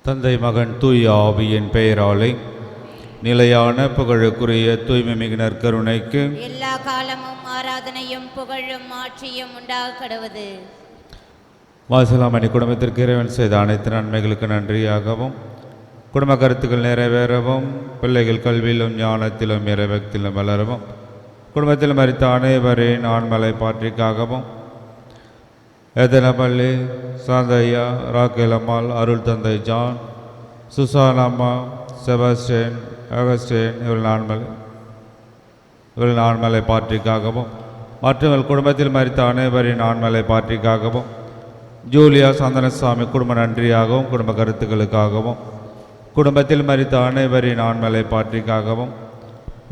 தந்தை மகன் தூய ஆவியின் பெயராலே நிலையான புகழுக்குரிய தூய்மை மிகு நற்கருணைக்கு எல்லா காலமும் ஆராதனையும் புகழும் ஆட்சியும் உண்டாக கடவுது. மாசிலாமணி குடும்பத்திற்கு இறைவன் செய்த அனைத்து நன்மைகளுக்கு நன்றியாகவும், குடும்ப கருத்துக்கள் நிறைவேறவும், பிள்ளைகள் கல்வியிலும் ஞானத்திலும் இறைபக்தியிலும் வளரவும், குடும்பத்தில் மரித்த அனைவரின் ஆண்மலை பாற்றிக்காகவும், எதனப்பள்ளி சாந்தையா, ராக்கேலம்மாள், அருள் தந்தை ஜான், சுசானம்மா, செபஸ்டியன், அகஸ்டின் இவர்கள் ஆண்மலை பாற்றிக்காகவும், மற்றும் குடும்பத்தில் மரித்த அனைவரின் ஆண்மலை பாற்றிக்காகவும், ஜூலியா சந்தனசாமி குடும்ப நன்றியாகவும், குடும்ப கருத்துக்களுக்காகவும், குடும்பத்தில் மரித்த அனைவரின் ஆண்மலை பாற்றிக்காகவும்,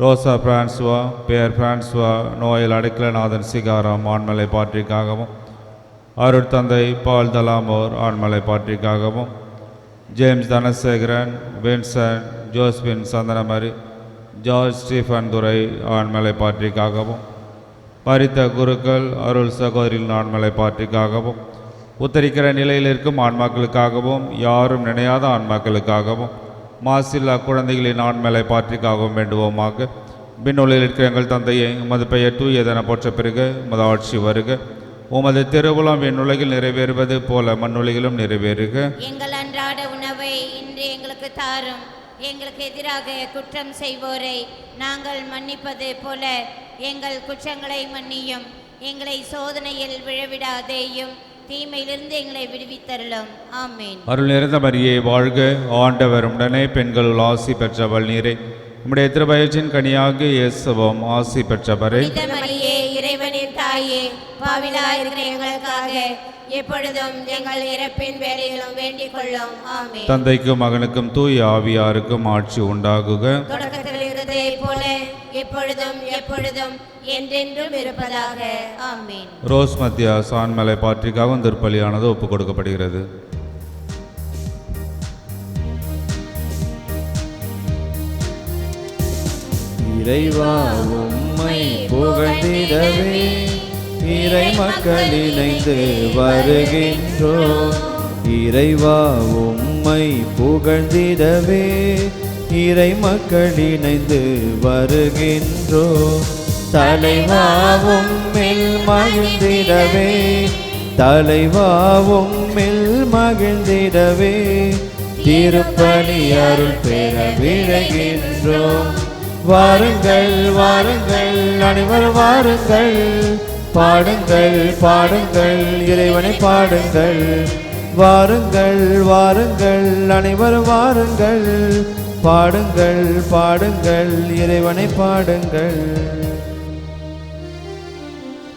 ரோசா பிரான்சுவா, பேர் பிரான்சுவா, நோயல் அடைக்கலநாதன் சிகாராம் ஆண்மலை பாற்றிக்காகவும், அருட்தந்தை பால் தலாமோர் ஆண்மலை பாற்றிக்காகவும், James Dhanasekaran, Vincent, Josephine Santhanamari, George Stephen Durai ஆண்மலை பாற்றிக்காகவும், மரித்த குருக்கள் அருள் சகோதரின் ஆண்மலை பாற்றிக்காகவும், உத்தரிக்கிற நிலையில் இருக்கும் ஆன்மாக்களுக்காகவும், யாரும் நினையாத ஆன்மாக்களுக்காகவும், மாசில்லா குழந்தைகளின் ஆண்மலை பாற்றிக்காகவும் வேண்டுவோமாக. விண்ணுலகில் இருக்கிற எங்கள் தந்தையை, உமது பெயர் தூயதென போற்ற பிறகு உமது ஆட்சி வருக. உமது திருவுளம் விண்ணுலகில் நிறைவேறுவது போல மண்ணுலகிலும் நிறைவேறுக. எங்கள் அன்றாட உணவை இன்று எங்களுக்கு தாரும். எங்களுக்கு எதிராக குற்றம் செய்வோரை நாங்கள் மன்னிப்பது போல எங்கள் குற்றங்களை மன்னியும். எங்களை சோதனையில் விழவிடாதேயும், தீமையிலிருந்து எங்களை விடுவித்தருளும். ஆமீன். அருள் நிறைந்த மரியே வாழ்க, ஆண்டவர் உடனே பெண்களுள் ஆசி பெற்றவள் நீரே. உம்முடைய திருவயிற்றின் கனியாக இயேசுவும் ஆசி பெற்றவரே. மரியே, இறைவனின் தாயே, பாவிலாயிருக்கிற எங்களுக்காக எப்பொழுதும் எங்கள் இறப்பின் வேளையிலும் வேண்டிக் கொள்ளும். ஆமீன். தந்தைக்கும் மகனுக்கும் தூய ஆவியாருக்கும் ஆட்சி உண்டாகுக. தொடக்கத்தில் இருந்ததை போல எப்பொழுதும் எப்பொழுதும் என்றென்றும் இருப்பதாக. ஆமீன். ரோஸ் மத்தியா சான்மலை பாற்றிக்காகவும் திருப்பலியானது ஒப்புக் கொடுக்கப்படுகிறது. இறைவா உம்மை புகழ்ந்திடவே இறை மக்கள் இணைந்து வருகின்றோம். இறைவா உம்மை புகழ்ந்திடவே இறை மக்கள் இணைந்து வருகின்றோம். தலைவா உம்மில் மகிழ்ந்திடவே, தலைவா உம்மில் மகிழ்ந்திடவே திருப்பலி அருள் பெற விழைகின்றோம். வாருங்கள் வாருங்கள் அனைவரும் வாருங்கள், பாடுங்கள் பாடுங்கள் இறைவனை பாடுங்கள். வாருங்கள் வாருங்கள் அனைவரும் வாருங்கள், பாடுங்கள் பாடுங்கள் இறைவனை பாடுங்கள்.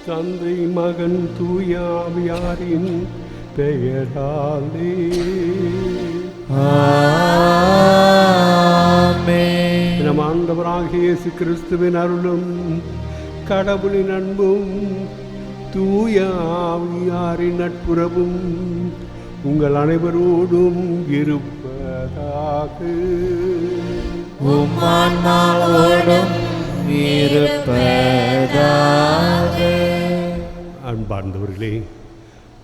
தந்தை மகன் தூயாவியாரின் பெயராலே ஆமென். நம் ஆண்டவராகிய இயேசு கிறிஸ்துவின் அருளும் கடவுளின் அன்பும் தூய ஆவியாரின் நட்புறவும் உங்கள் அனைவரோடும் இருப்பதாக. உம் ஆன்மாவோடும் இருப்பதாக. அன்பார்ந்தவர்களே,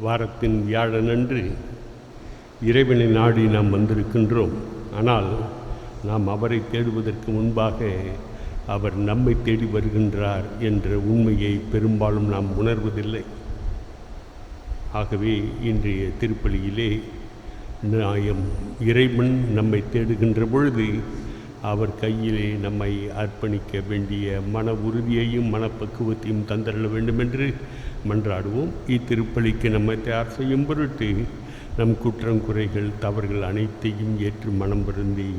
வாரத்தின் வியாழனன்று இறைவனை நாடி நாம் வந்திருக்கின்றோம். ஆனால் நாம் அவரை தேடுவதற்கு முன்பாக அவர் நம்மை தேடி வருகின்றார் என்ற உண்மையை பெரும்பாலும் நாம் உணர்வதில்லை. ஆகவே இன்றைய திருப்பலியிலே இறைவன் நம்மை தேடுகின்ற பொழுது அவர் கையிலே நம்மை அர்ப்பணிக்க வேண்டிய மன உறுதியையும் மனப்பக்குவத்தையும் தந்தரல வேண்டும் என்று மன்றாடுவோம். இத்திருப்பலிக்கு நம்மை தயார் செய்யும் பொருட்டு நம் குற்றம் குறைகள் தவறுகள் அனைத்தையும் ஏற்று மனம் வருந்தி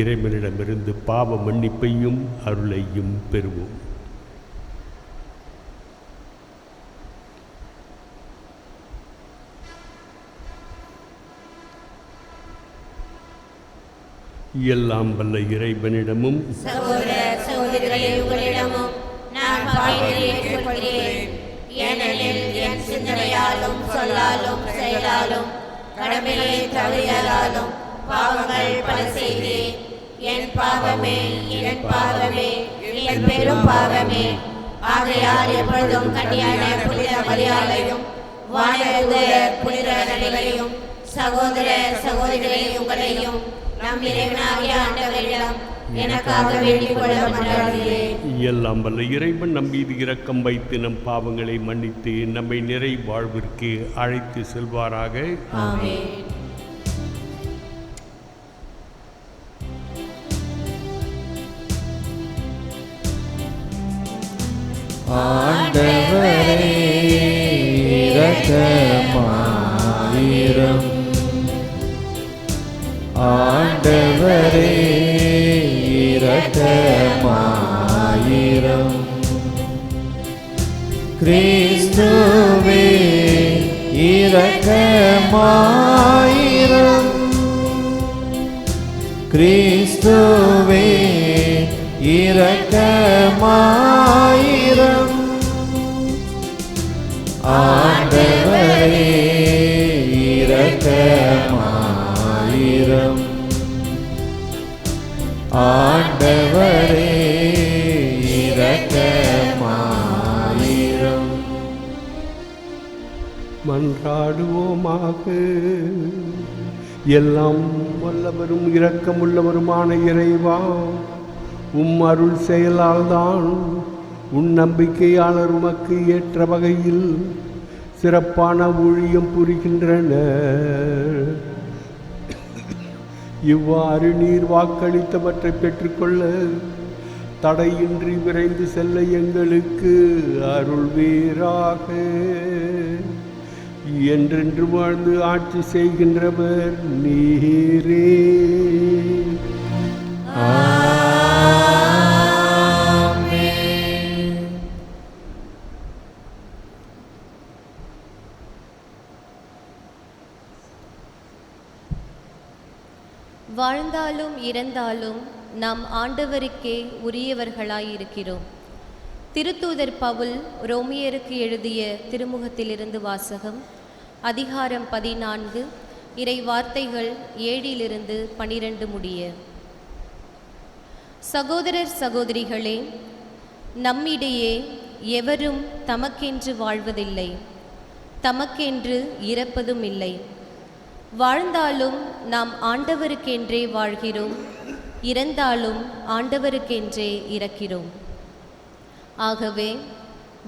இறைவனிடமிருந்து பாவ மன்னிப்பையும் அருளையும் பெறுவோம். எல்லாம் வல்ல இறைவனிடமும் சகோதர சகோதரிகளே, உங்களிடமும் நான் பாவிகளை ஏற்றுக்கொள்கிறேன். ஏனெனில் என் சிந்தனையாலும் சொல்லாலும் செயலாலும் கடமைகளை தவறியதாலும் பாவங்கள் பல செய்தேன். என் பாவமே என் பாவமே என் பெரும் பாவமே. ஆகையால் எப்பொழுதும் கன்னியான புனித மரியாதையும் வானதூதர் புனித நடிகளையும் சகோதர சகோதரிகளே, உங்களையும் நம் இறைவனாகிய ஆண்டவரிடம் எனக்காக வேண்டிக் கொள்ள மன்றாடுகிறேன். எல்லாம் வல்ல இறைவன் நம் மீது இரக்கம் வைத்து நம் பாவங்களை மன்னித்து நம்மை நிறை வாழ்விற்கு அழைத்து செல்வாராக. ஆமென். ஆண்டவரே இரக்கமாயிரம். ஆண்டவரே இரக்கமாயிரம். கிறிஸ்துவே இரக்கமாயிரம். கிறிஸ்துவே இரக்கமாயிரம். ஆண்டவரே இரக்கமாயிரம். ஆண்டவரே இரக்கமாயிரம். மன்றாடுவோமாக. எல்லாம் வல்லவரும் இரக்கமுள்ளவருமான இறைவா, அருள் செயலால் தான் நம்பிக்கையாளர் உமக்கு ஏற்ற வகையில் சிறப்பான ஊழியம் புரிகின்றனர். இவ்வாறு நீர் வாக்களித்தவற்றை பெற்றுக்கொள்ள தடையின்றி விரைந்து செல்ல எங்களுக்கு அருள்வீராக. என்றென்று வாழ்ந்து ஆட்சி செய்கின்றவர் நீரே. வாழ்ந்தாலும் இறந்தாலும் நாம் ஆண்டவருக்கே உரியவர்களாயிருக்கிறோம். திருத்தூதர் பவுல் ரோமியருக்கு எழுதிய திருமுகத்திலிருந்து வாசகம். அதிகாரம் 14, இறை வார்த்தைகள் 7-12 முடிய. சகோதரர் சகோதரிகளே, நம்மிடையே எவரும் தமக்கென்று வாழ்வதில்லை, தமக்கென்று இறப்பதும் இல்லை. வாழ்ந்தாலும் நாம் ஆண்டவருக்கென்றே வாழ்கிறோம், இறந்தாலும் ஆண்டவருக்கென்றே இறக்கிறோம். ஆகவே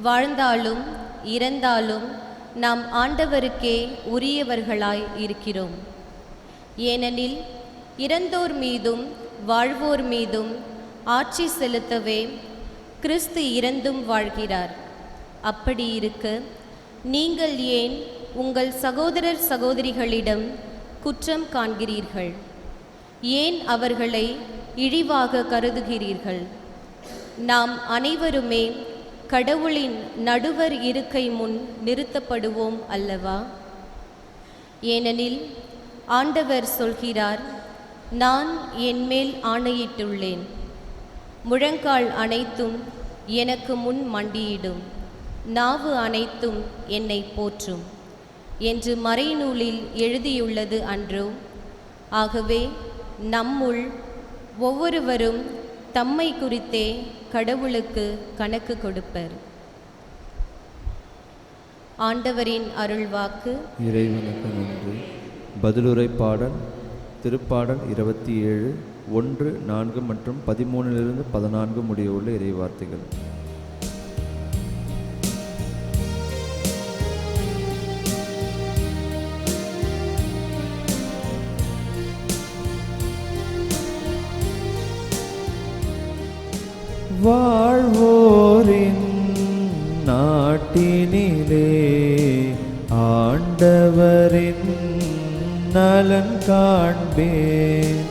வாழ்ந்தாலும் இறந்தாலும் நாம் ஆண்டவருக்கே உரியவர்களாய் இருக்கிறோம். ஏனெனில் இறந்தோர் மீதும் வாழ்வோர் மீதும் ஆட்சி செலுத்தவே கிறிஸ்து இறந்தும் வாழ்கிறார். அப்படி இருக்க நீங்கள் ஏன் உங்கள் சகோதரர் சகோதரிகளிடம் குற்றம் காண்கிறீர்கள்? ஏன் அவர்களை இழிவாக கருதுகிறீர்கள்? நாம் அனைவருமே கடவுளின் நடுவர் இருக்கை முன் நிறுத்தப்படுவோம் அல்லவா? ஏனெனில் ஆண்டவர் சொல்கிறார், நான் என்மேல் ஆணையிட்டுள்ளேன், முழங்கால் அனைத்தும் எனக்கு முன் மண்டியிடும், நாவு அனைத்தும் என்னை போற்றும் என்று மறைநூலில் எழுதியுள்ளது அன்றோ? ஆகவே நம்முள் ஒவ்வொருவரும் தம்மை குறித்தே கடவுளுக்கு கணக்கு கொடுப்பர். ஆண்டவரின் அருள்வாக்கு. இறைவனுக்கு நன்றி. பதிலுரை பாடல். திருப்பாடல் 27, 1, 4 மற்றும் 13-14 முடிய உள்ள இறைவார்த்தைகள். வாழ்வோரின் நாட்டினிலே ஆண்டவரின் நலன் காண்பேன்.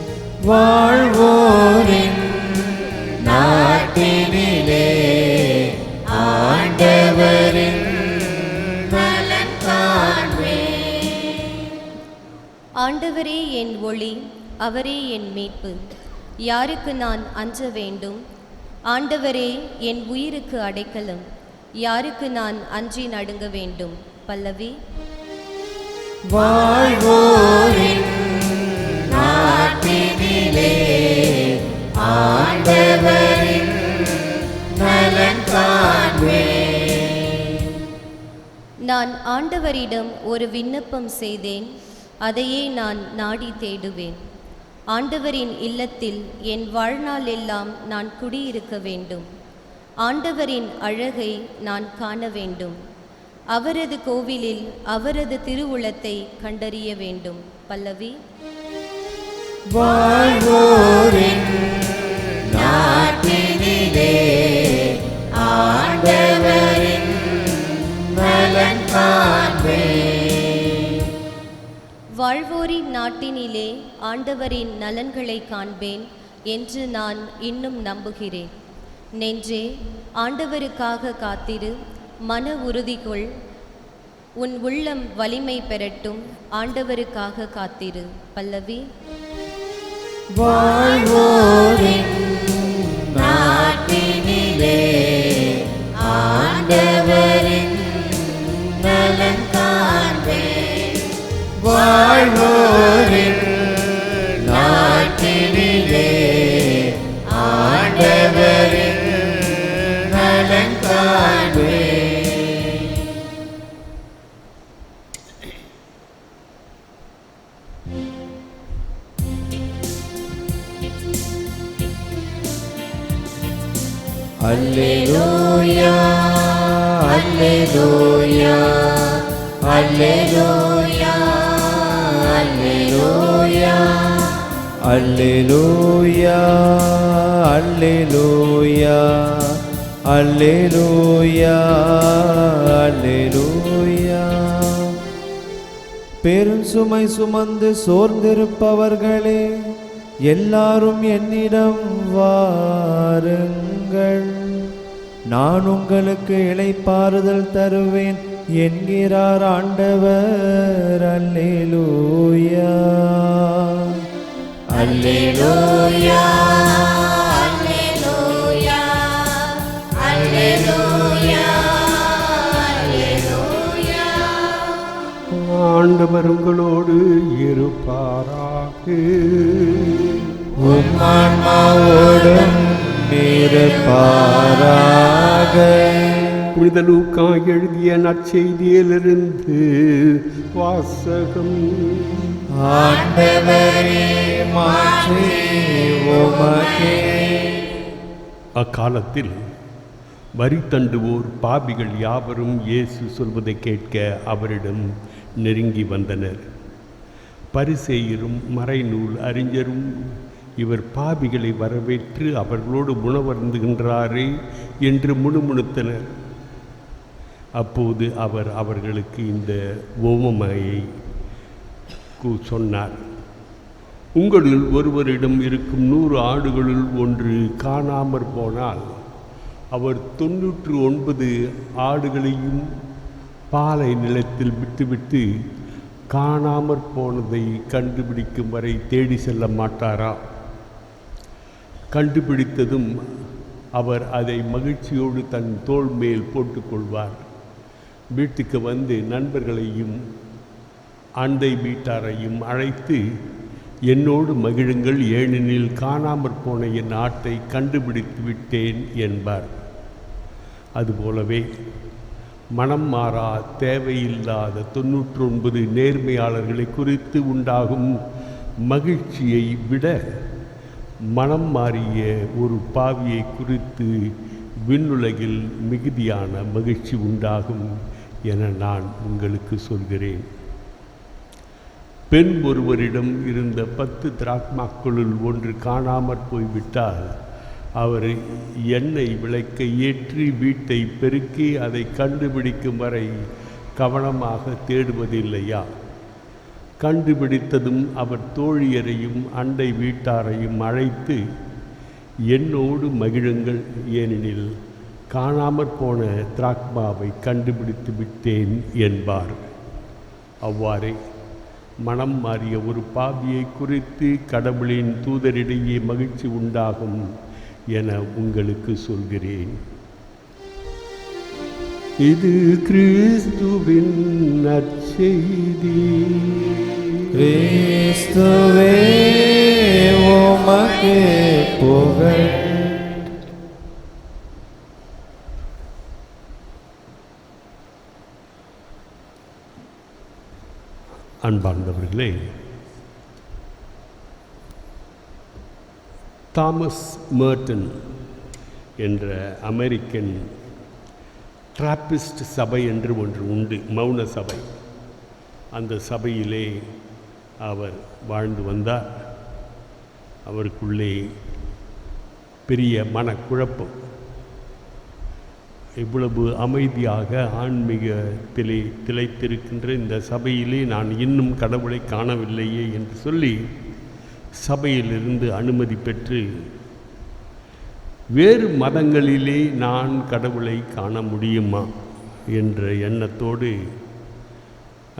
வாழ்வோரின் நாட்டினிலே ஆண்டவரின் நலன் காண்பேன். ஆண்டவரே என் ஒளி, அவரே என் மீட்பு. யாருக்கு நான் அஞ்ச வேண்டும்? ஆண்டவரே என் உயிருக்கு அடைக்கலம். யாருக்கு நான் அஞ்சி நடுங்க வேண்டும்? பல்லவி. வாழ்வோரின் நாட்டினிலே ஆண்டவரின் நலன் காண்பேன். நான் ஆண்டவரிடம் ஒரு விண்ணப்பம் செய்தேன். அதையே நான் நாடி தேடுவேன். ஆண்டவரின் இல்லத்தில் என் வாழ்நாள் எல்லாம் நான் குடியிருக்க வேண்டும். ஆண்டவரின் அழகை நான் காண வேண்டும். அவரது கோவிலில் அவரது திருவுளத்தை கண்டறிய வேண்டும். பல்லவி. வாழ்வோரின் நாட்டினிலே ஆண்டவரின் நலன் காண்பேன். வாழ்வோரின் நாட்டினிலே ஆண்டவரின் நலன்களை காண்பேன் என்று நான் இன்னும் நம்புகிறேன். நெஞ்சே, ஆண்டவருக்காக காத்திரு, மன உறுதி கொள், உன் உள்ளம் வலிமை பெறட்டும். ஆண்டவருக்காக காத்திரு. பல்லவி. வாழ்வோரின் நாட்டினிலே ஆண்டவரின் நலன் காண்பேன். வாழ்வோரின் நாட்டினிலே ஆண்டவரின் நலன் காண்பேன். அல்லேலூயா, அல்லேலூயா, அல்லேலூயா, அல்லேலூயா, அல்லேலூயா, அல்லேலூயா, அல்லேலூயா, அல்லேலூயா. பெரும் சுமை சுமந்து சோர்ந்திருப்பவர்களே, எல்லாரும் என்னிடம் வாருங்கள், நான் உங்களுக்கு இளைப்பாறுதல் தருவேன் என்கிறார் ஆண்டவர். அல்லேலூயா, அல்லேலூயா, அல்லேலூயா, அல்லேலூயா, அல்லேலூயா. ஆண்டவர் உங்களோடு இருப்பாராக. உம் ஆன்மாவோடும் இருப்பாராக. புனித லூக்கா எழுதிய நற்செய்தியிலிருந்து வாசகம். ஆண்டவரே, மாற்றி உமக்கே. அக்காலத்தில் வரி தண்டுவோர் பாவிகள் யாவரும் இயேசு சொல்வதை கேட்க அவரிடம் நெருங்கி வந்தனர். பரிசேயரும் மறைநூல் அறிஞரும் இவர் பாவிகளை வரவேற்று அவர்களோடு உணவருந்துகின்றாரே என்று முணுமுணுத்தனர். அப்போது அவர் அவர்களுக்கு இந்த உவமையை சொன்னார். உங்களில் ஒருவரிடம் இருக்கும் 100 ஆடுகளுள் ஒன்று காணாமற் போனால் அவர் 99 ஆடுகளையும் பாலை நிலத்தில் விட்டுவிட்டு காணாமற் போனதை கண்டுபிடிக்கும் வரை தேடி செல்ல மாட்டாரா? கண்டுபிடித்ததும் அவர் அதை மகிழ்ச்சியோடு தன் தோள் மேல் போட்டுக்கொள்வார். வீட்டுக்கு வந்து நண்பர்களையும் அண்டை வீட்டாரையும் அழைத்து, என்னோடு மகிழுங்கள், ஏனெனில் காணாமற் போன என் ஆட்டை கண்டுபிடித்து விட்டேன் என்பார். அதுபோலவே மனம் மாறா தேவையில்லாத 99 நேர்மையாளர்களை குறித்து உண்டாகும் மகிழ்ச்சியை விட மனம் மாறிய ஒரு பாவியை குறித்து விண்ணுலகில் மிகுதியான மகிழ்ச்சி உண்டாகும் என நான் உங்களுக்கு சொல்கிறேன். பெண் ஒருவரிடம் இருந்த 10 திராக்மாக்களுள் ஒன்று காணாமற் போய்விட்டால் அவர் எண்ணெய் விளக்கை ஏற்றி வீட்டை பெருக்கி அதை கண்டுபிடிக்கும் வரை கவனமாக தேடுவதில்லையா? கண்டுபிடித்ததும் அவர் தோழியரையும் அண்டை வீட்டாரையும் அழைத்து, என்னோடு மகிழுங்கள், ஏனெனில் காணாமற் போன திராக்மாவை கண்டுபிடித்து விட்டேன் என்பார். அவ்வாறே மனம் மாறிய ஒரு பாவியை குறித்து கடவுளின் தூதரிடையே மகிழ்ச்சி உண்டாகும் என உங்களுக்கு சொல்கிறேன். இது கிறிஸ்துவின் நற்செய்தி. கிறிஸ்துவே, உமக்கு புகழ். அன்பார்ந்தவர்களே, தாமஸ் மேர்டன் என்ற அமெரிக்கன் டிராப்பிஸ்ட் சபை என்று ஒன்று உண்டு, மௌன சபை. அந்த சபையிலே அவர் வாழ்ந்து வந்தார். அவருக்குள்ளே பெரிய மனக்குழப்பம். இவ்வளவு அமைதியாக ஆன்மீகத்திலே திளைத்திருக்கின்ற இந்த சபையிலே நான் இன்னும் கடவுளை காணவில்லையே என்று சொல்லி சபையிலிருந்து அனுமதி பெற்று வேறு மதங்களிலே நான் கடவுளை காண முடியுமா என்ற எண்ணத்தோடு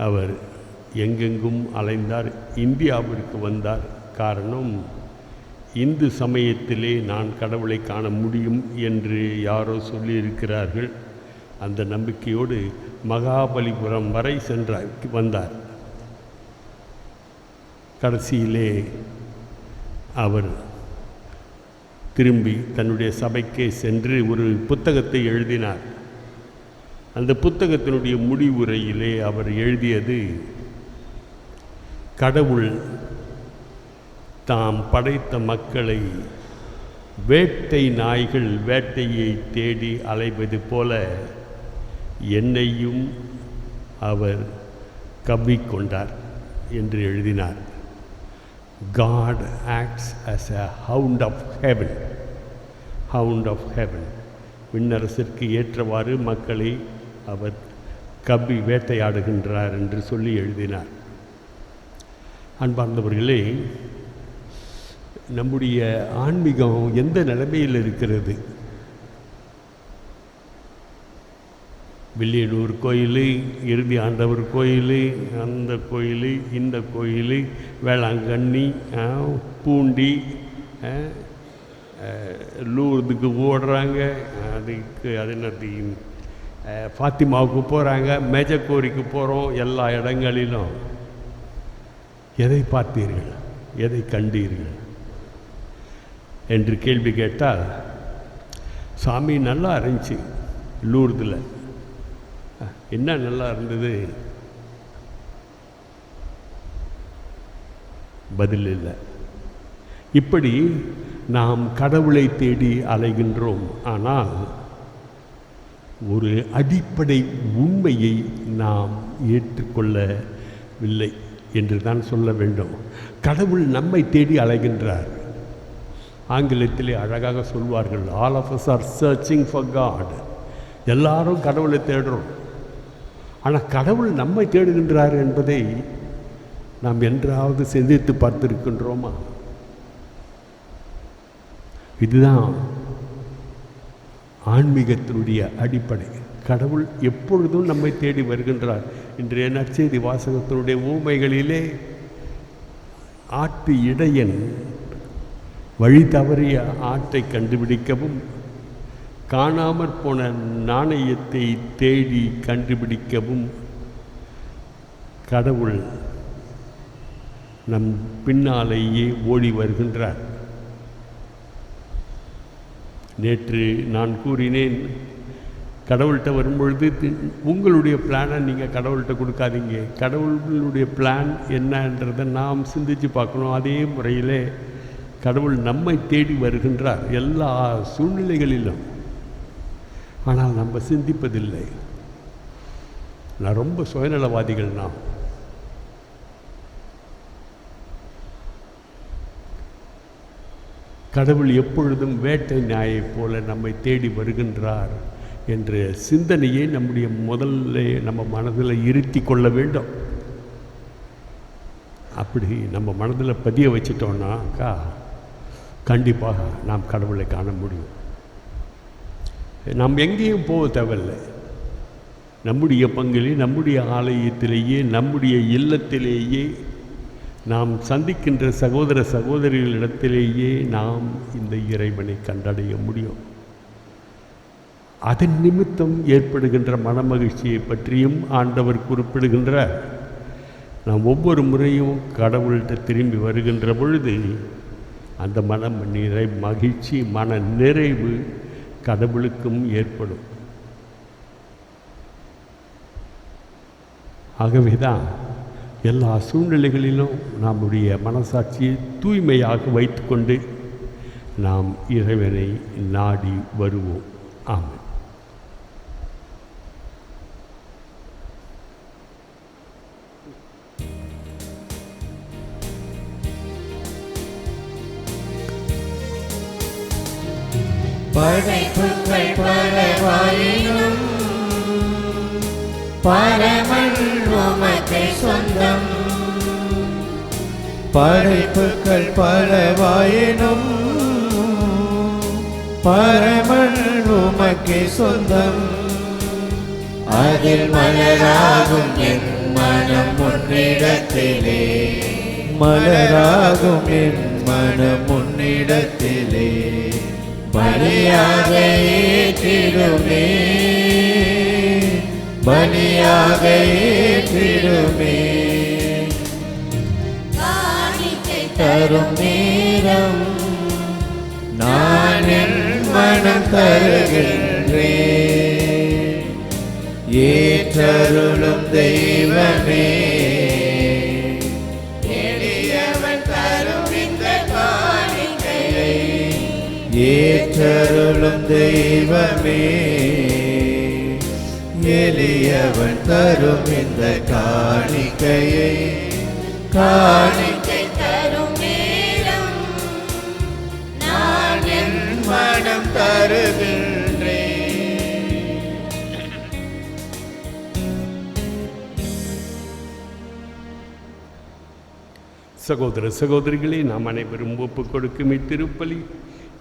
அவர் எங்கெங்கும் அலைந்தார். இந்தியாவிற்கு வந்தார். காரணம், இந்து சமயத்திலே நான் கடவுளை காண முடியும் என்று யாரோ சொல்லியிருக்கிறார்கள். அந்த நம்பிக்கையோடு மகாபலிபுரம் வரை வந்தார். கடைசியிலே அவர் திரும்பி தன்னுடைய சபைக்கே சென்று ஒரு புத்தகத்தை எழுதினார். அந்த புத்தகத்தினுடைய முடிவுரையிலே அவர் எழுதியது, கடவுள் தாம் படைத்த மக்களை வேட்டை நாய்கள் வேட்டையை தேடி அலைவது போல என்னையும் அவர் கவ்விக்கொண்டார் என்று எழுதினார். God acts as a hound of heaven. Hound of heaven. விண்ணரசிற்கு ஏற்றவாறு மக்களை அவர் கவ்வி வேட்டையாடுகின்றார் என்று சொல்லி எழுதினார். அன்பார்ந்தவர்களே, நம்முடைய ஆன்மீகம் எந்த நிலைமையில் இருக்கிறது? வில்லியனூர் கோயில், இறுதி ஆண்டவர் கோயில், அந்த கோயில், இந்த கோயில், வேளாங்கண்ணி, பூண்டி, லூர்துக்கு ஓடுறாங்க, அது என்னது ஃபாத்திமாவுக்கு போகிறாங்க, மேஜக்கோரிக்கு போகிறோம். எல்லா இடங்களிலும் எதை பார்த்தீர்கள், எதை கண்டீர்கள் என்று கேள்வி கேட்டால், சாமி நல்லா இருந்துச்சு லூர்தில். என்ன நல்லா இருந்தது? பதில் இல்லை. இப்படி நாம் கடவுளை தேடி அலைகின்றோம். ஆனால் ஒரு அடிப்படை உண்மையை நாம் ஏற்றுக்கொள்ளவில்லை என்று தான் சொல்ல வேண்டும். கடவுள் நம்மை தேடி அலைகின்றார். ஆங்கிலத்திலே அழகாக சொல்வார்கள், all of us are searching for God. எல்லாரும் கடவுளை தேடுறோம். ஆனால் கடவுள் நம்மை தேடுகின்றார் என்பதை நாம் என்றாவது சிந்தித்து பார்த்திருக்கின்றோமா? இதுதான் ஆன்மீகத்தினுடைய அடிப்படை. கடவுள் எப்பொழுதும் நம்மை தேடி வருகின்றார். இன்றைய நற்செய்தி வாசகத்தினுடைய ஊமைகளிலே ஆட்டு இடையன் வழி தவறிய ஆட்டை கண்டுபிடிக்கவும், காணாமற் போன நாணயத்தை தேடி கண்டுபிடிக்கவும் கடவுள் நம் பின்னாலேயே ஓடி வருகின்றார். நேற்று நான் கூறினேன், கடவுள்கிட்ட வரும்பொழுது உங்களுடைய பிளானை நீங்கள் கடவுள்கிட்ட கொடுக்காதீங்க. கடவுளுடைய பிளான் என்னன்றதை நாம் சிந்தித்து பார்க்கணும். அதே முறையிலே கடவுள் நம்மை தேடி வருகின்றார் எல்லா சூழ்நிலைகளிலும். ஆனால் நம்ம சிந்திப்பதில்லை. நான் ரொம்ப சுயநலவாதிகள். நாம் கடவுள் எப்பொழுதும் வேட்டை நாயைப் போல நம்மை தேடி வருகின்றார் என்ற சிந்தனையை நம்முடைய முதல்ல நம்ம மனதில் இருத்தி கொள்ள வேண்டும். அப்படி நம்ம மனதில் பதிய வச்சிட்டோம்னாக்கா கண்டிப்பாக நாம் கடவுளை காண முடியும். நாம் எங்கேயும் போக தேவையில்லை. நம்முடைய பங்கிலே, நம்முடைய ஆலயத்திலேயே, நம்முடைய இல்லத்திலேயே, நாம் சந்திக்கின்ற சகோதர சகோதரிகளிடத்திலேயே நாம் இந்த இறைவனை கண்டடைய முடியும். அதன் நிமித்தம் ஏற்படுகின்ற மனமகிழ்ச்சியை பற்றியும் ஆண்டவர் குறிப்பிடுகின்றார். நாம் ஒவ்வொரு முறையும் கடவுள்கிட்ட திரும்பி வருகின்ற பொழுது அந்த மகிழ்ச்சி, மன நிறைவு கடவுளுக்கும் ஏற்படும். ஆகவே தான் எல்லா சூழ்நிலைகளிலும் நம்முடைய மனசாட்சியை தூய்மையாக வைத்துக்கொண்டு நாம் இறைவனை நாடி வருவோம். ஆமென். படைப்புகள் பலவாயினும் பரமன் உமக்கு சொந்தம். படைப்புகள் பலவாயினும் பரமன் உமக்கு சொந்தம். அதில் மலராகும் என் மனம் உன்னிடத்திலே, மலராகும் என் மனம் உன்னிடத்திலே பலியாக ஏற்றிடுமே, பலியாக ஏற்றிடுமே. காணிக்கை தரும் நேரம் நான் என் மனம் தருகின்றேன். ஏற்றருளும் தெய்வமே, எளியவன் தரும் இந்த காணிக்கையை ஏற்றருளும் தெய்வமே, எளியவன் தரும் இந்த காணிக்கையை. காணிக்கை தரும் நேரம் நான் என் மனம் தருகின்றேன். சகோதர சகோதரிகளே, நாம் அனைவரும் ஒப்புக் கொடுக்கும் இத்திருப்பலி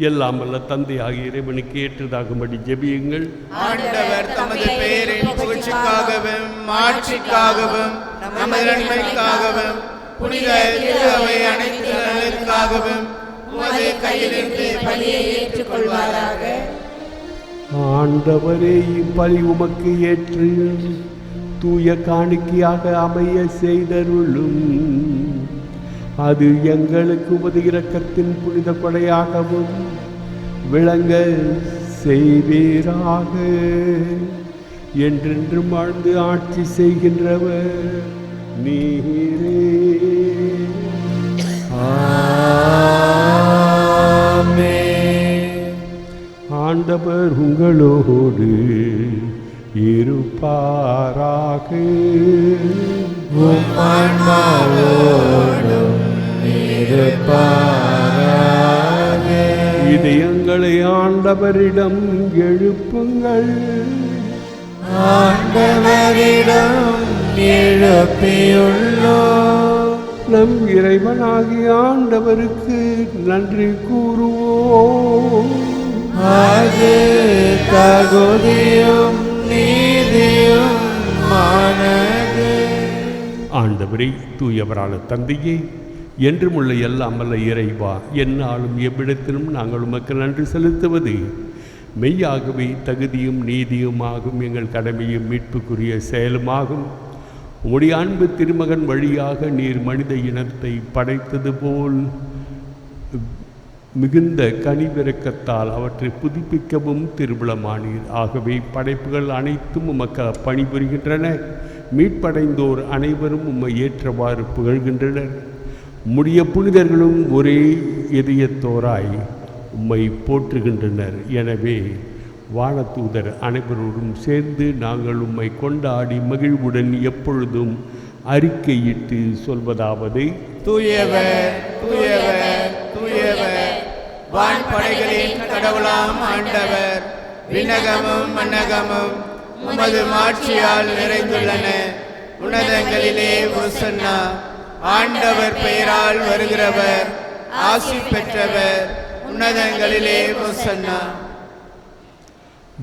எல்லாம் வல்ல தந்தையாகிய இறைவனுக்கு ஏற்றதாகும்படி ஜெபியுங்கள். ஆண்டவர் தமது பெயரின் புகழ்ச்சிக்காகவும் மாட்சிக்காகவும் நமது நன்மைக்காகவும் புனித திரு அவை அனைத்து நலனுக்காகவும் உமது கையிலிருந்து பலியை ஏற்றுக்கொள்வாராக. ஆண்டவரே, இப்பலி உமக்கு ஏற்று தூய காணிக்கையாக அமைய செய்தருளும். அது எங்களுக்கு உமது இரக்கத்தின் புனித கொடையாகவும் விளங்க செய்வீராக. என்றென்றும் வாழ்ந்து ஆட்சி செய்கின்றவர் நீரே. ஆமென். ஆண்டவர் உங்களோடு இருப்பாராக. உம் ஆன்மாவோடும் இருப்பாராக. இதயங்களை ஆண்டவரிடம் எழுப்புங்கள். ஆண்டவரிடம் எழுப்பியுள்ளோம். நம் இறைவனாகிய ஆண்டவருக்கு நன்றி கூறுவோம். அது தகுதியும் நீதியும் ஆனது. ஆண்டவரே, தூயவரான தந்தையே, என்றும் உள்ள எல்லாம் வல்ல இறைவா, எந்நாளும் எவ்விடத்திலும் நாங்கள் உமக்கு நன்றி செலுத்துவது மெய்யாகவே தகுதியும் நீதியுமாகும், எங்கள் கடமையும் மீட்புக்குரிய செயலுமாகும். உம்முடைய அன்பு திருமகன் வழியாக நீர் மனித இனத்தை படைத்தது போல் மிகுந்த கனிவிரக்கத்தால் அவற்றை புதுப்பிக்கவும் திருவிழமானீர். ஆகவே படைப்புகள் அனைத்தும் உமக்கு பணிபுரிகின்றன. மீட்படைந்தோர் அனைவரும் உம்மை ஏற்றவாறு புகழ்கின்றனர். உம்முடைய புனிதர்களும் ஒரே இதயத்தோராய் உம்மை போற்றுகின்றனர். எனவே வானதூதர் அனைவரோடும் சேர்ந்து நாங்கள் உம்மை கொண்டாடி மகிழ்வுடன் எப்பொழுதும் அறிக்கையிட்டு சொல்வதாவது: தூயவர் தூயவர் தூயவர், வான்படைகளின் கடவுளாம் ஆண்டவர். விண்ணகமும் மண்ணகமும் உமது மாட்சியால் நிறைந்துள்ளன. உன்னதங்களிலே ஓசன்னா. ஆண்டவர் பெயரால் வருகிறவர் ஆசி பெற்றவர். உன்னதங்களிலே ஓசன்னா.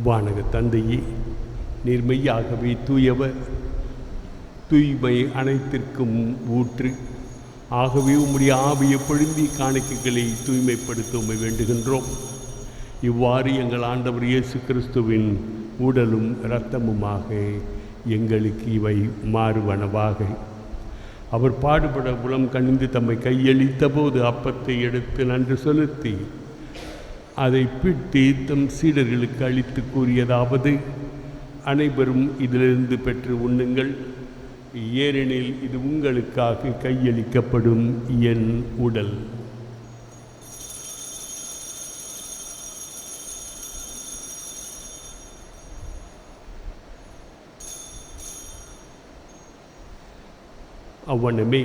வானக தந்தையே, நீர் மெய்யாகவே தூயவர், தூய்மை அனைத்திற்கும் ஊற்று. ஆகவே உம்முடைய ஆவியை பொழுந்தி காணிக்கைகளை தூய்மைப்படுத்த உம்மை வேண்டுகின்றோம். இவ்வாறு எங்கள் ஆண்டவர் இயேசு கிறிஸ்துவின் உடலும் இரத்தமுமாக எங்களுக்கு இவை மாறுவனவாக. அவர் பாடுபட உளம் கனிந்து தம்மை கையளித்த போது அப்பத்தை எடுத்து நன்றி செலுத்தி அதை பிட்டு தம் சீடர்களுக்கு அளித்து கூறியதாவது: அனைவரும் இதிலிருந்து பெற்று உண்ணுங்கள். ஏனெனில் இது உங்களுக்காக கையளிக்கப்படும் என் உடல். அவ்வண்ணமே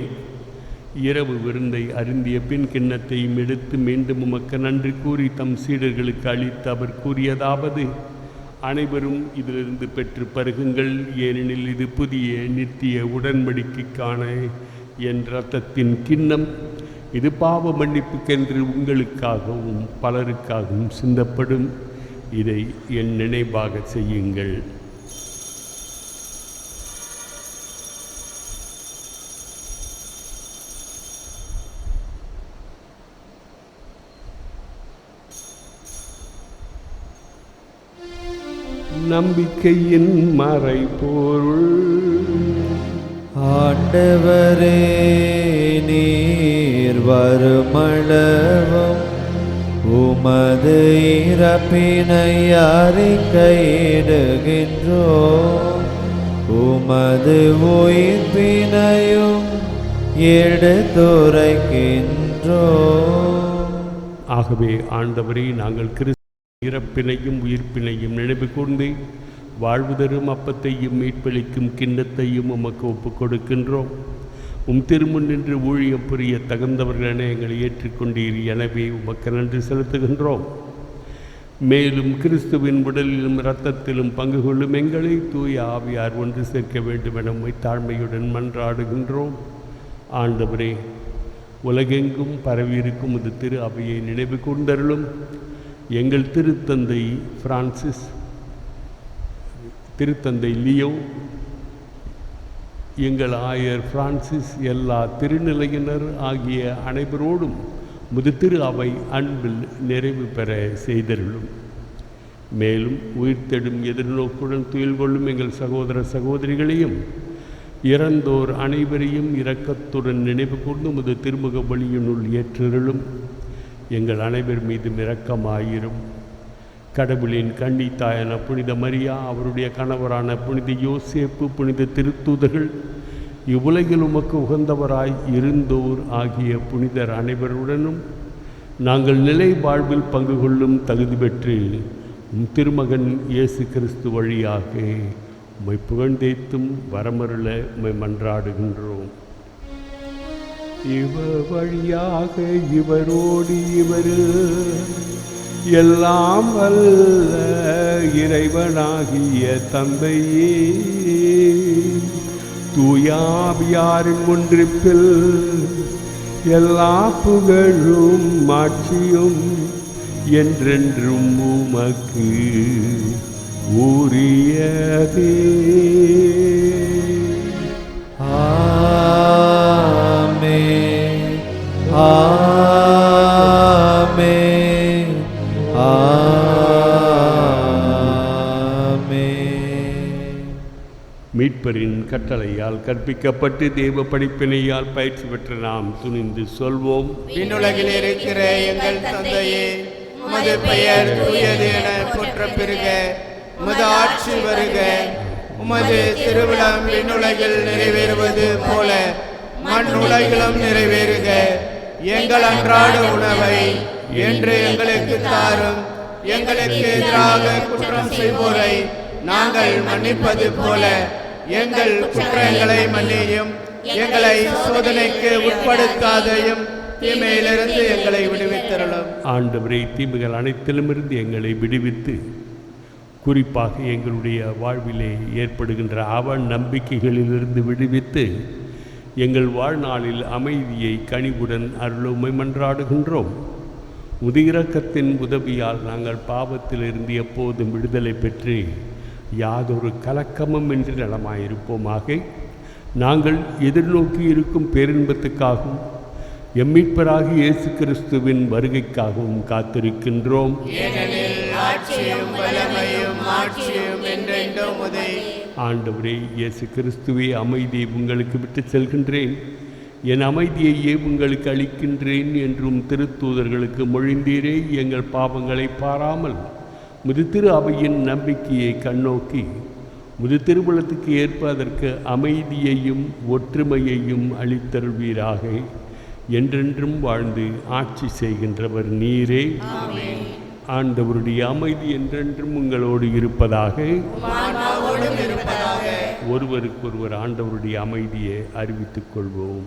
இரவு விருந்தை அருந்திய பின் கிண்ணத்தையும் எடுத்து மீண்டும் உமக்கு நன்றி கூறி தம் சீடர்களுக்கு அளித்து அவர் கூறியதாவது, அனைவரும் இதிலிருந்து பெற்று பருகுங்கள், ஏனெனில் இது புதிய நித்திய உடன்படிக்கைக்கான என் இரத்தத்தின் கிண்ணம். இது பாவ மன்னிப்புக்கென்று உங்களுக்காகவும் பலருக்காகவும் சிந்தப்படும். இதை என் நினைவாக செய்யுங்கள். நம்பிக்கையின் மறைபொருள். ஆண்டவரே, நீர் வருமளவும் உமது இறப்பினை அறிக்கையிடுகின்றோம், உமது உயிர்ப்பினையும் எடுத்துரைக்கின்றோம். ஆகவே ஆண்டவரே, நாங்கள் கிறிஸ்து இறப்பினையும் உயிர்ப்பினையும் நினைவு கூர்ந்து வாழ்வு தரும் அப்பத்தையும் மீட்பளிக்கும் கிண்ணத்தையும் உமக்கு ஒப்புக் கொடுக்கின்றோம். திருமுன் நின்று ஊழியம் புரிய தகுந்தவர்களென எங்களை ஏற்றுக்கொண்டீர். எனவே உமக்கு நன்றி செலுத்துகின்றோம். மேலும் கிறிஸ்துவின் உடலிலும் இரத்தத்திலும் பங்கு கொள்ளும் எங்களை தூய ஆவியார் ஒன்று சேர்க்க வேண்டும் என உம்மை தாழ்மையுடன் மன்றாடுகின்றோம். ஆண்டவரே, உலகெங்கும் பரவியிருக்கும் இது திரு அவையை நினைவு கூர்ந்தருளும். எங்கள் திருத்தந்தை பிரான்சிஸ், திருத்தந்தை லியோ, எங்கள் ஆயர் பிரான்சிஸ், எல்லா திருநிலையினர் ஆகிய அனைவரோடும் திரு அவை அன்பில் நிறைவு பெற செய்தருளும். மேலும் உயிர்த்தெடும் எதிர்நோக்குடன் துயில் கொள்ளும் எங்கள் சகோதர சகோதரிகளையும் இறந்தோர் அனைவரையும் இரக்கத்துடன் நினைவு கூர்ந்து திருமுக பலியினுள் ஏற்றருளும். எங்கள் அனைவர் மீதும் இரக்கமாயிரும். கடவுளின் கன்னித்தாயான புனித மரியா, அவருடைய கணவரான புனித யோசேப்பு, புனித திருத்தூதர்கள், இவ்வுலகில் உமக்கு உகந்தவராய் இருந்தோர் ஆகிய புனிதர் அனைவருடனும் நாங்கள் நிலை வாழ்வில் பங்கு கொள்ளும் தகுதி பெற்று திருமகன் இயேசு கிறிஸ்து வழியாக உம்மை புகழ்ந்தேத்தும் வரமருள உம்மை மன்றாடுகின்றோம். இவர் வழியாக இவரோடு இவர் எல்லாம் வல்ல இறைவனாகிய தந்தையே, தூயாவியாரின் ஒன்றிப்பில் எல்லா புகழும் மாட்சியும் என்றென்றும் உமக்கு உரியதே. ஆமென், ஆமென். மீட்பரின் கட்டளையால் கற்பிக்கப்பட்டு தேவ படிப்பினையால் பயிற்சி பெற்ற நாம் துணிந்து சொல்வோம். விண்ணுலகில் இருக்கிற எங்கள் தந்தையே, உமது பெயர் தூயது என போற்றப் பெறுக. உமது ஆட்சி வருக. உமது திருவிழம் விண்ணுலகில் நிறைவேறுவது போல மண் உலகிலும் நிறைவேறுக. எங்கள் அன்றாட உணவை என்று எங்களுக்கு தாரும். எங்களுக்கு எதிராக குற்றம் செய்வோரை நாங்கள் மன்னிப்பது போல எங்கள் குற்றங்களை மன்னியும். எங்களை சோதனைக்கு உட்படுத்தாதையும், தீமையிலிருந்து எங்களை விடுவித்தருளும். ஆண்டவரே, தீமைகள் அனைத்திலுமிருந்து எங்களை விடுவித்து குறிப்பாக எங்களுடைய வாழ்விலே ஏற்படுகின்ற நம்பிக்கைகளிலிருந்து விடுவித்து எங்கள் வாழ்நாளில் அமைதியை கனிவுடன் அருளுமை மன்றாடுகின்றோம். இரக்கத்தின் உதவியால் நாங்கள் பாவத்திலிருந்து எப்போதும் விடுதலை பெற்று யாதொரு கலக்கமும் இன்றி நலமாயிருப்போமாக. நாங்கள் எதிர்நோக்கி இருக்கும் பேரின்பத்துக்காகவும் எம்மீட்பராகி இயேசு கிறிஸ்துவின் வருகைக்காகவும் காத்திருக்கின்றோம். ஆண்டவரே இயேசு கிறிஸ்துவே, அமைதியை உங்களுக்கு விட்டு செல்கின்றேன், என் அமைதியையே உங்களுக்கு அளிக்கின்றேன் என்றும் திருத்தூதர்களுக்கு மொழிந்தீரே. எங்கள் பாவங்களை பாராமல் திரு அவையின் நம்பிக்கையை கண்ணோக்கி முது திருவுளத்துக்கு ஏற்ப அதற்கு அமைதியையும் ஒற்றுமையையும் அளித்தருள்வீராக. என்றென்றும் வாழ்ந்து ஆட்சி செய்கின்றவர் நீரே. ஆண்டவருடைய அமைதி என்றென்றும் உங்களோடு இருப்பதாக. ஒருவருக்கொருவர் ஆண்டவருடைய அமைதியை அறிவித்துக் கொள்வோம்.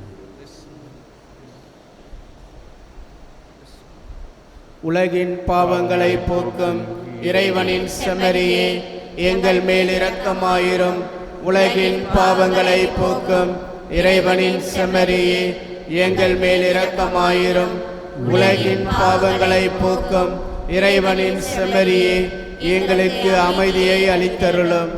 உலகின் பாவங்களை போக்கும் இறைவனின் செம்மறியே, எங்கள் மேல் இரக்கமாயிரும். உலகின் பாவங்களை போக்கும் இறைவனின் செம்மறியே, எங்கள் மேல் இரக்கமாயிரும். உலகின் பாவங்களை போக்கும் இறைவனின் செம்மறியே, எங்களுக்கு அமைதியை அளித்தருளும்.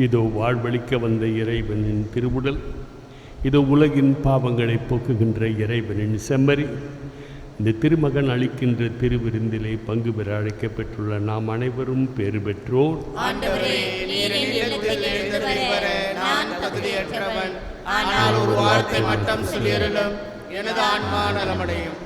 இதோ வாழ்வளிக்க வந்த இறைவனின் திருவுடல், இதோ உலகின் பாவங்களை போக்குகின்ற இறைவனின் செம்மறி. இந்த திருமகன் அளிக்கின்ற திருவிருந்திலே பங்கு பெற அழைக்கப்பெற்றுள்ள நாம் அனைவரும் பேறு பெற்றோர். நான் தகுதியற்றவன், ஆனால் ஒரு வார்த்தை மட்டும் சொல்லியருளும், எனது ஆன்மா நலமடையும்.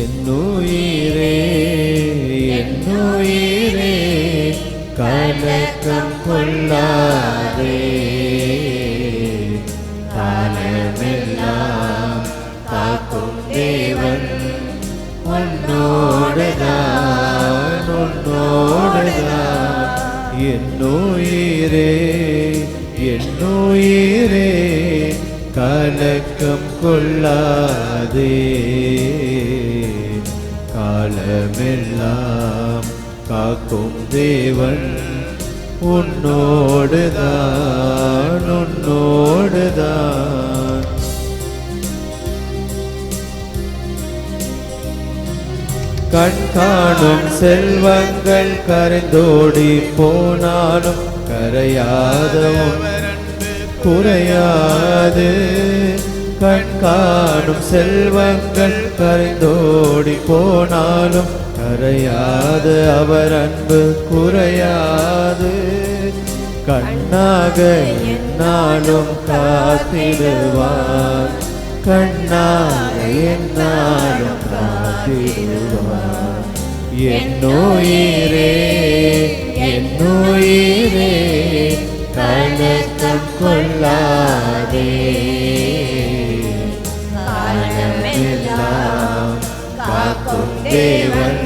என்னுயிரே என்னுயிரே கலக்கம் கொள்ளாதே, காலமெல்லாம் காக்கும் தேவன் உன்னோடுதான் உன்னோடுதான். என்னுயிரே என்னுயிரே கலக்கம் கொள்ளாதே, காலமெல்லாம் காக்கும் தேவன் உன்னோடுதான் உன்னோடுதான். கண் காணும் செல்வங்கள் கரைந்தோடி போனாலும் கரையாத குறையாது. கண் காணும் செல்வங்கள் கரைந்தோடி போனாலும் கரையாது, அவர் அன்பு குறையாது. கண்ணாக என்னாலும் காத்திடுவார், கண்ணாக என்னாலும் காத்திடுவார். என்னுயிரே என்னுயிரே கலக்கம் கொள்ளாதே, காலமெல்லாம் காக்கும் தேவன்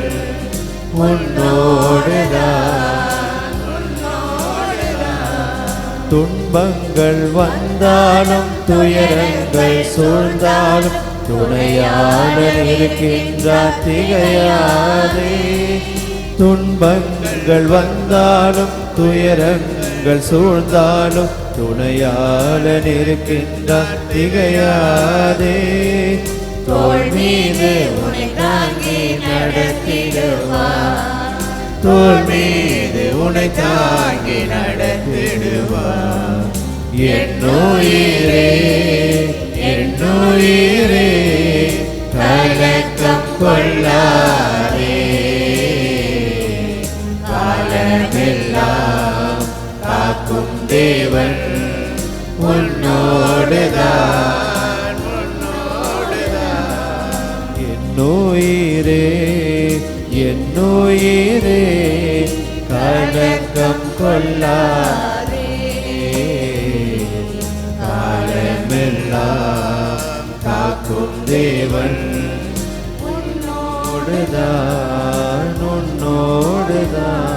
உன்னோடுதான். துன்பங்கள் வந்தாலும் துயரங்கள் சூழ்ந்தாலும் துணையாளர் இருக்கின்றார் திகையாதே. துன்பங்கள் வந்தாலும் துயரங்கள் சூழ்ந்தாலும் துணையாளன் இருக்கின்றார் திகையாதே. தோள் மீது உன்னை தாங்கி நடத்திடுவார், தோள் மீது உன்னை தாங்கி நடத்திடுவார். என்னுயிரே என்னுயிரே கலக்கம் கொள்ளாதே, காலமெல்லாம் காக்கும் தேவன் உன்னோடுதான் உன்னோடுதான். என்னுயிரே என்னுயிரே கலக்கம் கொள்ளாதே, காலமெல்லாம் காக்கும் தேவன் உன்னோடுதான் உன்னோடுதான்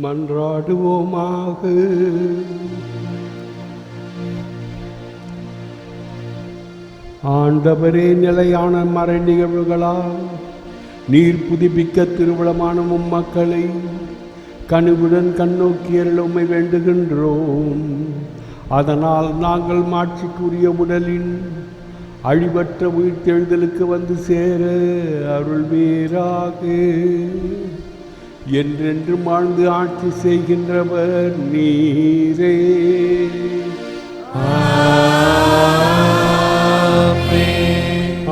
மன்றாடுவோமாக. ஆண்டவரே, நிலையான மறை நிகழ்வுகளால் நீர் புதுப்பிக்க திருவிழமான மக்களை கனிவுடன் கண்ணோக்கியருள் உம்மை வேண்டுகின்றோம். அதனால் நாங்கள் மாட்சிக்குரிய உடலின் அழிவற்ற உயிர்த்தெழுதலுக்கு வந்து சேர அருள்வீராக. என்றென்று வாழ்ந்து ஆட்சி செய்கின்றவர் நீரே.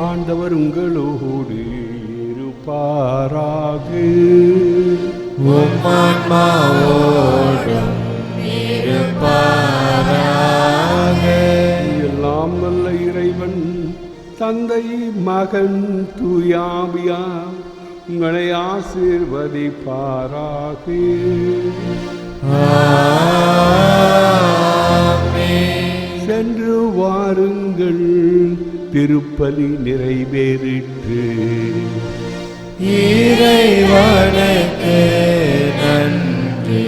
ஆண்டவர் உங்களோடு இருப்பாராக. எல்லாம் நல்ல இறைவன் தந்தை மகன் தூயாவியா உங்களை ஆசீர்வதிப்பாராக. சென்று வாருங்கள், திருப்பலி நிறைவேறிற்று. இறைவனுக்கு நன்றி.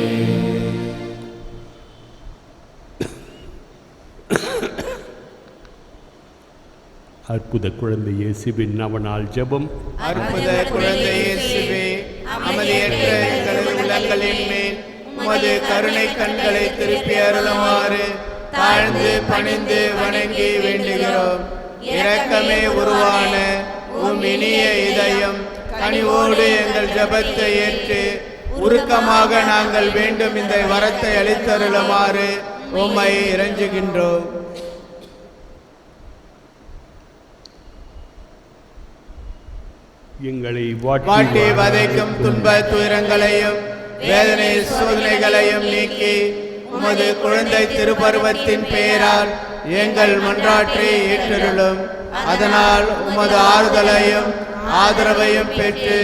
அற்புத குழந்தை இயேசுவின் நவநாள் ஜெபம். அற்புத குழந்தை இயேசுவே, அமைதியற்ற எங்களது உள்ளங்களின் மேல் உமது கருணை கண்களை திருப்பி அருளுமாறு தாழ்ந்து பணிந்து வணங்கி வேண்டுகிறோம். இரக்கமே உருவான உம் இனிய இதயம் கனிவோடு எங்கள் ஜெபத்தை ஏற்று உருக்கமாக நாங்கள் வேண்டும் இந்த வரத்தை அளித்தருளுமாறு உம்மை இறைஞ்சுகின்றோம். எங்களை வாட்டி வதைக்கும் துன்ப துயரங்களையும் வேதனை சோதனைகளையும் நீக்கி உமது குழந்தை திருப்பருவத்தின் பெயரால் எங்கள் மன்றாற்றை ஏற்றருளும். அதனால் உமது ஆறுதலையும் ஆதரவையும் பெற்று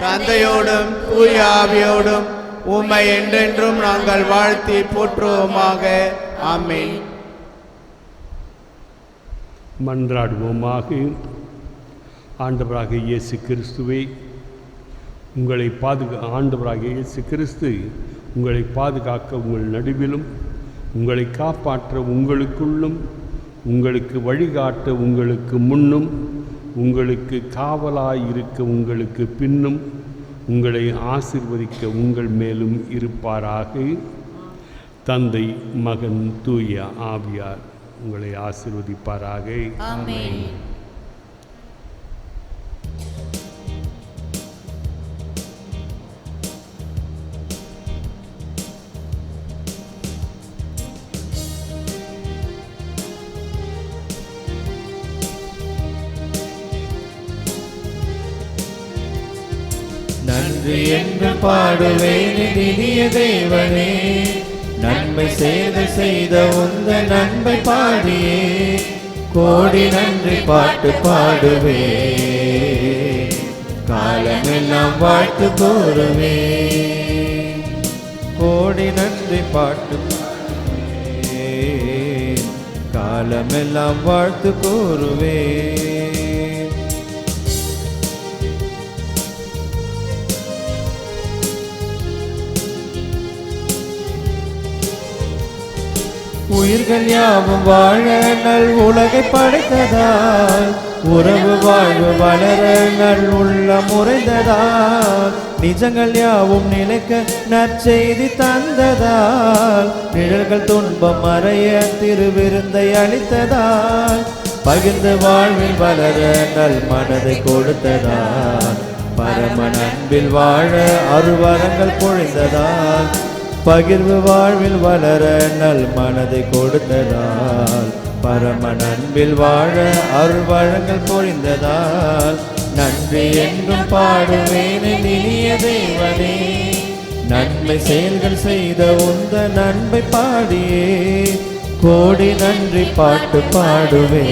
தந்தையோடும் தூய ஆவியோடும் உம்மை என்றென்றும் நாங்கள் வாழ்த்தி போற்றுவோமாக. ஆமென். மன்றாடுவோமாக. ஆண்டவராக இயேசு கிறிஸ்துவே, ஆண்டவராக இயேசு கிறிஸ்து உங்களை பாதுகாக்க உங்கள் நடுவிலும், உங்களை காப்பாற்ற உங்களுக்குள்ளும், உங்களுக்கு வழிகாட்ட உங்களுக்கு முன்னும், உங்களுக்கு காவலாயிருக்க உங்களுக்கு பின்னும், உங்களை ஆசீர்வதிக்க உங்கள் மேலும் இருப்பாராக. தந்தை மகன் தூய ஆவியார் உங்களை ஆசீர்வதிப்பாராக. ஆமென். நன்றி என்று பாடுவேன் இனிய தேவனே, நன்மை செய்த உந்த நன்மை பாடியே கோடி நன்றி பாட்டு பாடுவே, காலமெல்லாம் வாழ்த்து கூறுவே. கோடி நன்றி பாட்டு பாடுவே, காலமெல்லாம் வாழ்த்து கூறுவே. உயிர்கள் யாவும் வாழ நல் உலகை படைத்ததால் உறவு வாழ்வு வளர நல் உள்ள முறைந்ததால் நிஜங்கள் யாவும் நிலைக்க நற்செய்தி தந்ததால் நிழல்கள் துன்பம் மறைய திருவிருந்தை அளித்ததால் பகிர்ந்து வாழ்வில் வளர நல் மனதை கொடுத்ததால் பரம அன்பில் வாழ அருவரங்கள் பொழிந்ததால் பகிர்வு வாழ்வில் வளர நல் மனதை கொடுத்ததால் பரம அன்பில் வாழ அருள்வரங்கள் பொழிந்ததால் நன்றி என்றும் பாடுவேன் இனிய தேவனே நன்மை செயல்கள் செய்த உந்த நன்மை பாடியே கோடி நன்றி பாட்டு பாடுவேன்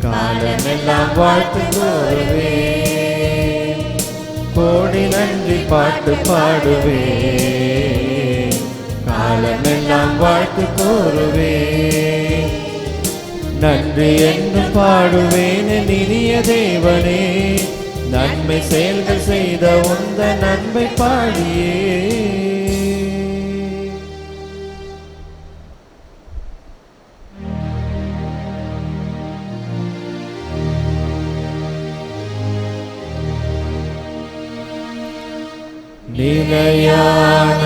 காலமெல்லாம் வாழ்த்து கூறுவேன் கோடி நன்றி பாட்டு பாடுவேன் காலமெல்லாம் வாழ்த்து கூறுவேன் நன்றி என்று பாடுவேன் இனிய தேவனே நன்மை செயல்கள் செய்த உந்த நன்மை பாடியே நிலையான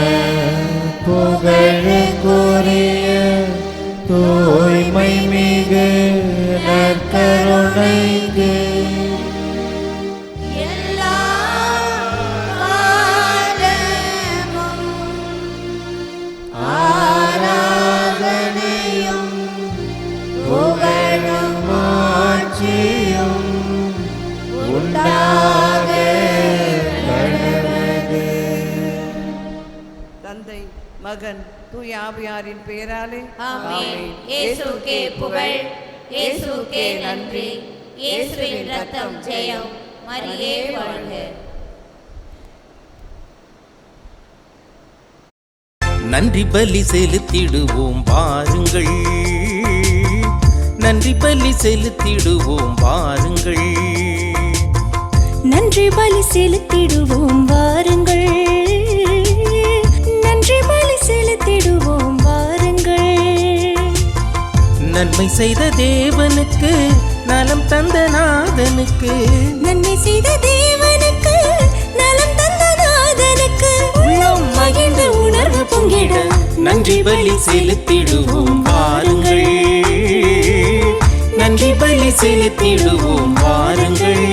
புகழுக்குரிய தூய்மை மிகு நற்கருணைக்கு எல்லா காலமும் ஆராதனையும் புகழும் ஆட்சியும் உண்டாக தந்தை மகன் தூய ஆவியாரின் பெயராலே ஆமென். இயேசுவுக்கே புகழ், இயேசுவுக்கே நன்றி, இயேசுவின் ரத்தம் ஜெயம், மரியே வாழ்க. நன்றி பலி செலுத்திடுவோம் வாருங்கள், நன்றி பலி செலுத்திடுவோம் வாருங்கள், நன்றி பலி செலுத்திடுவோம் வாருங்கள், நன்றி பலி செலுத்திடுவோம் வாருங்கள். நன்மை செய்த தேவனுக்கு நலம் தந்த நாதனுக்கு, நன்மை செய்த தேவனுக்கு நலம் தந்த நாதனுக்கு உள்ளம் மகிழ்ந்த உணர்வு பொங்கிட நன்றி பலி செலுத்திடுவோம் வாருங்கள், நன்றி பலி செலுத்திடுவோம் வாருங்கள்.